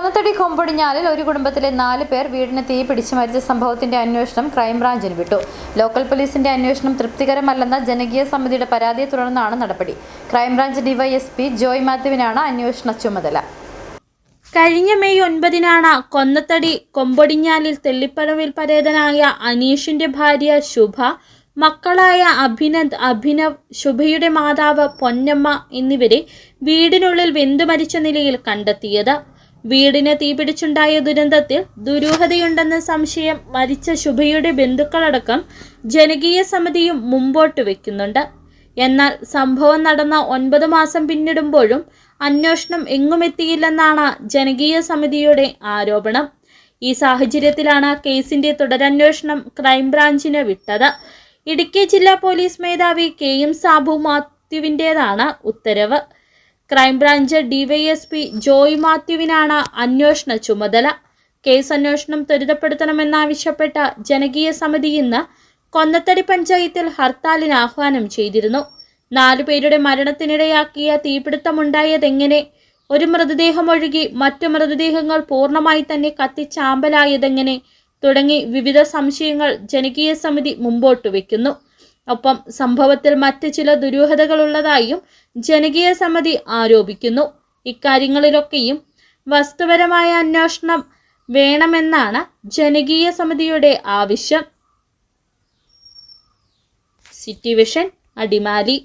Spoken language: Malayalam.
കൊന്നത്തടി കൊമ്പൊടിഞ്ഞാലിൽ ഒരു കുടുംബത്തിലെ 4 പേർ വീടിന് തീ പിടിച്ച് മരിച്ച സംഭവത്തിന്റെ അന്വേഷണം ക്രൈംബ്രാഞ്ചിന് വിട്ടു. ലോക്കൽ പോലീസിന്റെ അന്വേഷണം തൃപ്തികരമല്ലെന്ന ജനകീയ സമിതിയുടെ പരാതിയെ തുടർന്നാണ് നടപടി. ക്രൈംബ്രാഞ്ച് ഡിവൈഎസ്പി ജോയ് മാത്യുവിനാണ് അന്വേഷണ ചുമതല. കഴിഞ്ഞ മെയ് 9 കൊന്നത്തടി കൊമ്പൊടിഞ്ഞാലിൽ തെള്ളിപ്പറമ്പിൽ പരേതനായ അനീഷിന്റെ ഭാര്യ ശുഭ, മക്കളായ അഭിനന്ദ്, അഭിനവ്, ശുഭയുടെ മാതാവ് പൊന്നമ്മ എന്നിവരെ വീടിനുള്ളിൽ വെന്തുമരിച്ച നിലയിൽ കണ്ടെത്തിയത്. വീടിന് തീപിടിച്ചുണ്ടായ ദുരന്തത്തിൽ ദുരൂഹതയുണ്ടെന്ന സംശയം മരിച്ച ശുഭയുടെ ബന്ധുക്കളടക്കം ജനകീയ സമിതിയും മുമ്പോട്ട് വയ്ക്കുന്നുണ്ട്. എന്നാൽ സംഭവം നടന്ന 9 മാസം പിന്നിടുമ്പോഴും അന്വേഷണം എങ്ങുമെത്തിയില്ലെന്നാണ് ജനകീയ സമിതിയുടെ ആരോപണം. ഈ സാഹചര്യത്തിലാണ് കേസിന്റെ തുടരന്വേഷണം ക്രൈംബ്രാഞ്ചിന് വിട്ടത്. ഇടുക്കി ജില്ലാ പോലീസ് മേധാവി KM സാബു മാത്യുവിൻ്റേതാണ് ഉത്തരവ്. ക്രൈംബ്രാഞ്ച് ഡിവൈഎസ്പി ജോയ് മാത്യുവിനാണ് അന്വേഷണ ചുമതല. കേസ് അന്വേഷണം ത്വരിതപ്പെടുത്തണമെന്നാവശ്യപ്പെട്ട ജനകീയ സമിതി ഇന്ന് കൊന്നത്തടി പഞ്ചായത്തിൽ ഹർത്താലിന് ആഹ്വാനം ചെയ്തിരുന്നു. 4 പേരുടെ മരണത്തിനിടയാക്കിയ തീപിടുത്തമുണ്ടായതെങ്ങനെ, ഒരു മൃതദേഹം ഒഴികെ മറ്റു മൃതദേഹങ്ങൾ പൂർണ്ണമായി തന്നെ കത്തിച്ചാമ്പലായതെങ്ങനെ തുടങ്ങി വിവിധ സംശയങ്ങൾ ജനകീയ സമിതി മുമ്പോട്ട് വയ്ക്കുന്നു. ഒപ്പം സംഭവത്തിൽ മറ്റ് ചില ദുരൂഹതകളുള്ളതായും ജനകീയ സമിതി ആരോപിക്കുന്നു. ഇക്കാര്യങ്ങളിലൊക്കെയും വസ്തുപരമായ അന്വേഷണം വേണമെന്നാണ് ജനകീയ സമിതിയുടെ ആവശ്യം. City vision, Adimali.